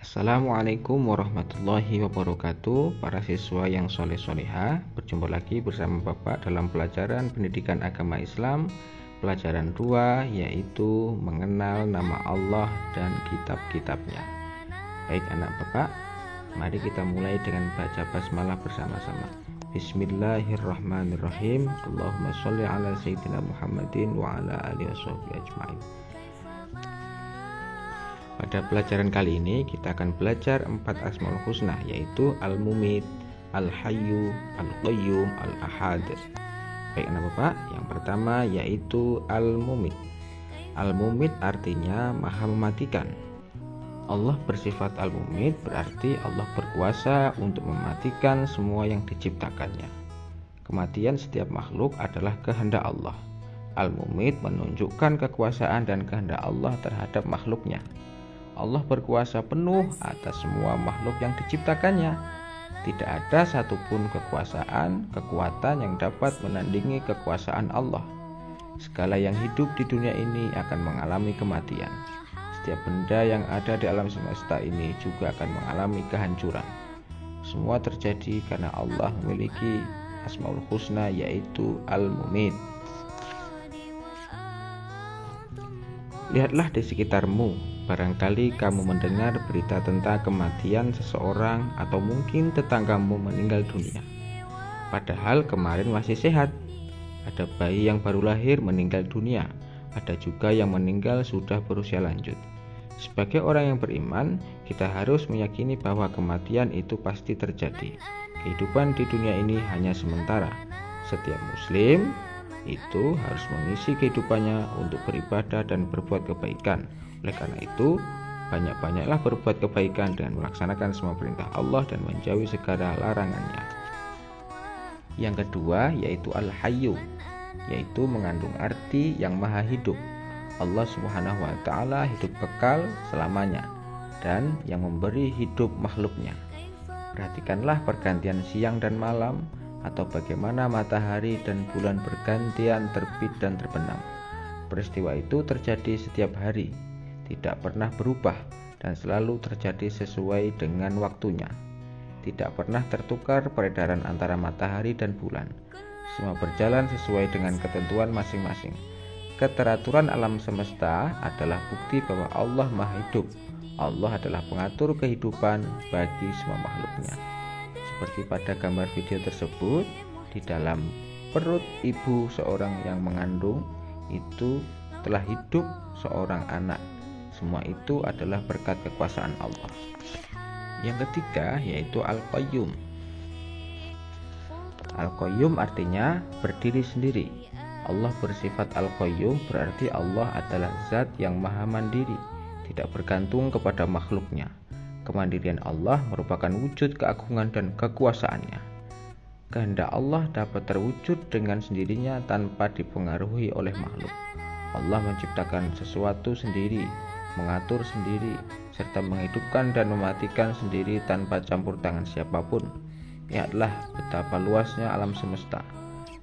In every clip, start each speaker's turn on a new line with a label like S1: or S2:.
S1: Assalamualaikum warahmatullahi wabarakatuh. Para siswa yang soleh-soleha, berjumpa lagi bersama Bapak dalam pelajaran pendidikan agama Islam, pelajaran 2, yaitu mengenal nama Allah dan kitab-kitabnya. Baik anak Bapak, mari kita mulai dengan baca basmalah bersama-sama. Bismillahirrahmanirrahim. Allahumma sholli ala sayyidina Muhammadin wa ala alihi washabbihi ajmain. Pada pelajaran kali ini kita akan belajar 4 Asmaul Husna, yaitu Al-Mumit, Al-Hayyu, Al-Qayyum, Al-Ahad. Baik anak Bapak, yang pertama yaitu Al-Mumit. Al-Mumit artinya Maha Mematikan. Allah bersifat Al-Mumit berarti Allah berkuasa untuk mematikan semua yang diciptakannya. Kematian setiap makhluk adalah kehendak Allah. Al-Mumit menunjukkan kekuasaan dan kehendak Allah terhadap makhluknya. Allah berkuasa penuh atas semua makhluk yang diciptakannya. Tidak ada satupun kekuasaan, kekuatan yang dapat menandingi kekuasaan Allah. Segala yang hidup di dunia ini akan mengalami kematian. Setiap benda yang ada di alam semesta ini juga akan mengalami kehancuran. Semua terjadi karena Allah memiliki Asmaul Husna, yaitu Al-Mumit. Lihatlah di sekitarmu, barangkali kamu mendengar berita tentang kematian seseorang atau mungkin tetanggamu meninggal dunia. Padahal kemarin masih sehat. Ada bayi yang baru lahir meninggal dunia, ada juga yang meninggal sudah berusia lanjut. Sebagai orang yang beriman, kita harus meyakini bahwa kematian itu pasti terjadi. Kehidupan di dunia ini hanya sementara. Setiap muslim itu harus mengisi kehidupannya untuk beribadah dan berbuat kebaikan. Oleh karena itu, banyak-banyaklah berbuat kebaikan dengan melaksanakan semua perintah Allah dan menjauhi segala larangannya. Yang kedua yaitu Al-Hayyu, yaitu mengandung arti yang maha hidup. Allah Subhanahu wa ta'ala hidup kekal selamanya dan yang memberi hidup makhluknya. Perhatikanlah pergantian siang dan malam, atau bagaimana matahari dan bulan bergantian terbit dan terbenam. Peristiwa itu terjadi setiap hari, tidak pernah berubah dan selalu terjadi sesuai dengan waktunya. Tidak pernah tertukar peredaran antara matahari dan bulan. Semua berjalan sesuai dengan ketentuan masing-masing. Keteraturan alam semesta adalah bukti bahwa Allah Maha Hidup. Allah adalah pengatur kehidupan bagi semua makhluknya. Seperti pada gambar video tersebut, di dalam perut ibu seorang yang mengandung itu telah hidup seorang anak. Semua itu adalah berkat kekuasaan Allah. Yang ketiga yaitu Al-Qayyum. Al-Qayyum artinya berdiri sendiri. Allah bersifat Al-Qayyum berarti Allah adalah zat yang maha mandiri, tidak bergantung kepada makhluknya. Kemandirian Allah merupakan wujud keagungan dan kekuasaannya. Kehendak Allah dapat terwujud dengan sendirinya tanpa dipengaruhi oleh makhluk. Allah menciptakan sesuatu sendiri, mengatur sendiri, serta menghidupkan dan mematikan sendiri tanpa campur tangan siapapun. Lihatlah betapa luasnya alam semesta.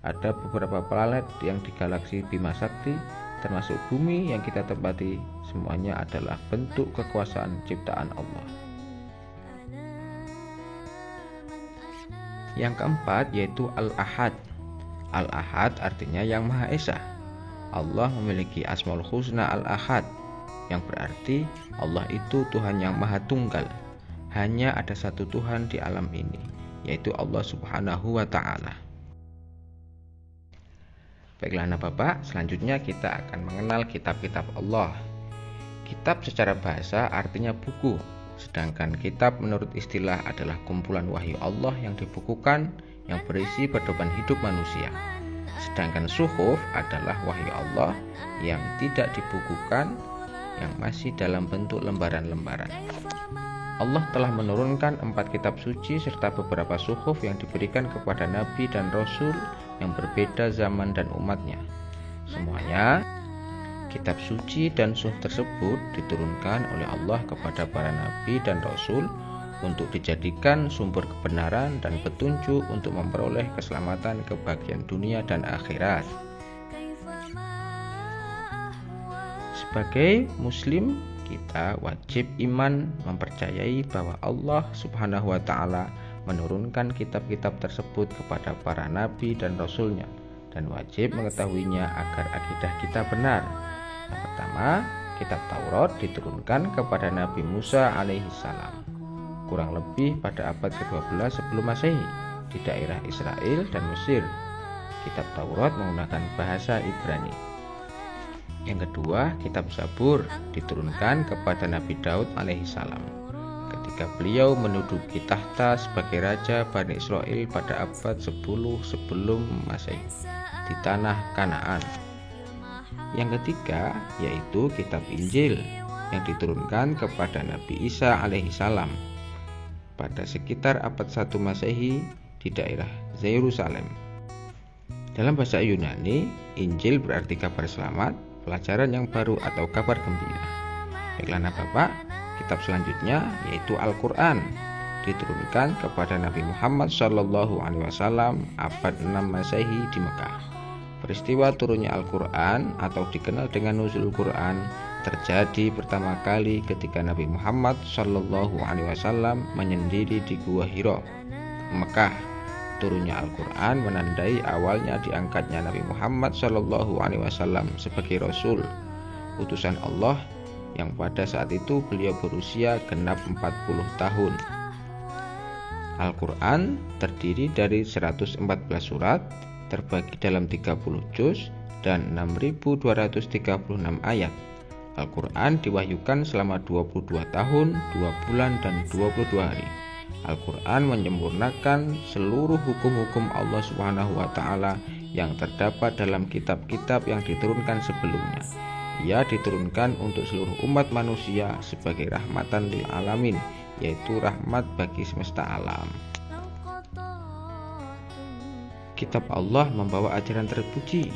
S1: Ada beberapa planet yang di galaksi Bima Sakti, termasuk bumi yang kita tempati, semuanya adalah bentuk kekuasaan ciptaan Allah. Yang keempat yaitu Al-Ahad. Al-Ahad artinya yang Maha Esa. Allah memiliki Asmaul Husna Al-Ahad, yang berarti Allah itu Tuhan yang Maha Tunggal. Hanya ada satu Tuhan di alam ini, yaitu Allah Subhanahu wa ta'ala. Baiklah anak Bapak, selanjutnya kita akan mengenal kitab-kitab Allah. Kitab secara bahasa artinya buku, sedangkan kitab menurut istilah adalah kumpulan wahyu Allah yang dibukukan yang berisi pedoman hidup manusia. Sedangkan suhuf adalah wahyu Allah yang tidak dibukukan, yang masih dalam bentuk lembaran-lembaran. Allah telah menurunkan 4 kitab suci serta beberapa suhuf yang diberikan kepada nabi dan rasul yang berbeda zaman dan umatnya. Semuanya kitab suci dan suhuf tersebut diturunkan oleh Allah kepada para nabi dan rasul untuk dijadikan sumber kebenaran dan petunjuk untuk memperoleh keselamatan kebahagiaan dunia dan akhirat. Sebagai muslim, kita wajib iman mempercayai bahwa Allah Subhanahu wa Ta'ala menurunkan kitab-kitab tersebut kepada para nabi dan rasulnya, dan wajib mengetahuinya agar akidah kita benar. Yang pertama, kitab Taurat diturunkan kepada Nabi Musa alaihissalam, kurang lebih pada abad ke-12 sebelum Masehi, di daerah Israel dan Mesir. Kitab Taurat menggunakan bahasa Ibrani. Yang kedua, kitab Zabur diturunkan kepada Nabi Daud alaihissalam ketika beliau menduduki tahta sebagai raja Bani Israel pada abad 10 sebelum Masehi di tanah Kanaan. Yang ketiga yaitu kitab Injil yang diturunkan kepada Nabi Isa alaihissalam pada sekitar abad 1 Masehi di daerah Yerusalem. Dalam bahasa Yunani, Injil berarti kabar selamat, pelajaran yang baru atau kabar gembira. Baiklah anak Bapak, kitab selanjutnya yaitu Al-Quran diturunkan kepada Nabi Muhammad SAW abad 6 Masehi di Mekah. Peristiwa turunnya Al-Quran atau dikenal dengan Nuzul Quran terjadi pertama kali ketika Nabi Muhammad SAW menyendiri di Gua Hira, Mekah. Turunnya Al-Quran menandai awalnya diangkatnya Nabi Muhammad SAW sebagai Rasul, utusan Allah, yang pada saat itu beliau berusia genap 40 tahun. Al-Quran terdiri dari 114 surat, terbagi dalam 30 juz dan 6.236 ayat. Al-Quran diwahyukan selama 22 tahun, 2 bulan dan 22 hari. Al-Quran menyempurnakan seluruh hukum-hukum Allah Subhanahu wa Ta'ala yang terdapat dalam kitab-kitab yang diturunkan sebelumnya. Ia diturunkan untuk seluruh umat manusia sebagai rahmatan lil alamin, yaitu rahmat bagi semesta alam. Kitab Allah membawa ajaran terpuji.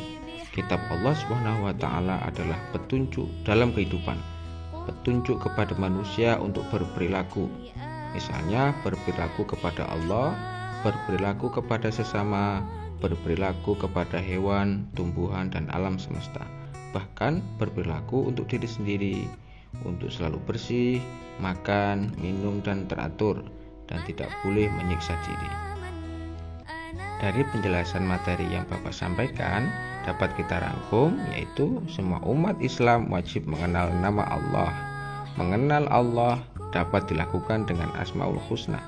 S1: Kitab Allah Subhanahu wa Ta'ala adalah petunjuk dalam kehidupan, petunjuk kepada manusia untuk berperilaku. Misalnya berperilaku kepada Allah, berperilaku kepada sesama, berperilaku kepada hewan, tumbuhan, dan alam semesta. Bahkan berperilaku untuk diri sendiri, untuk selalu bersih, makan, minum, dan teratur, dan tidak boleh menyiksa diri. Dari penjelasan materi yang Bapak sampaikan, dapat kita rangkum yaitu semua umat Islam wajib mengenal nama Allah. Mengenal Allah dapat dilakukan dengan Asmaul Husna.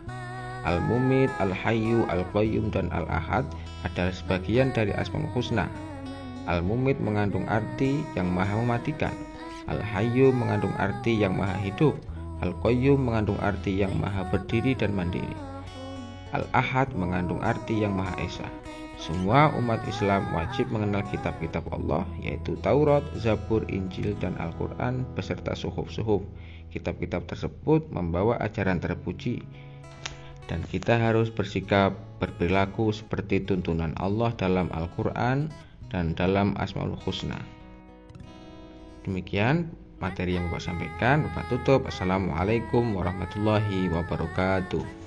S1: Al-Mumit, Al-Hayyu, Al-Qayyum, dan Al-Ahad adalah sebagian dari Asmaul Husna. Al-Mumit mengandung arti yang maha mematikan. Al-Hayyu mengandung arti yang maha hidup. Al-Qayyum mengandung arti yang maha berdiri dan mandiri. Al-Ahad mengandung arti yang maha esa. Semua umat Islam wajib mengenal kitab-kitab Allah, yaitu Taurat, Zabur, Injil, dan Al-Quran beserta suhuf-suhuf. Kitab-kitab tersebut membawa ajaran terpuji, dan kita harus bersikap berperilaku seperti tuntunan Allah dalam Al-Quran dan dalam Asmaul Husna. Demikian materi yang Bapak sampaikan. Bapak tutup. Assalamualaikum warahmatullahi wabarakatuh.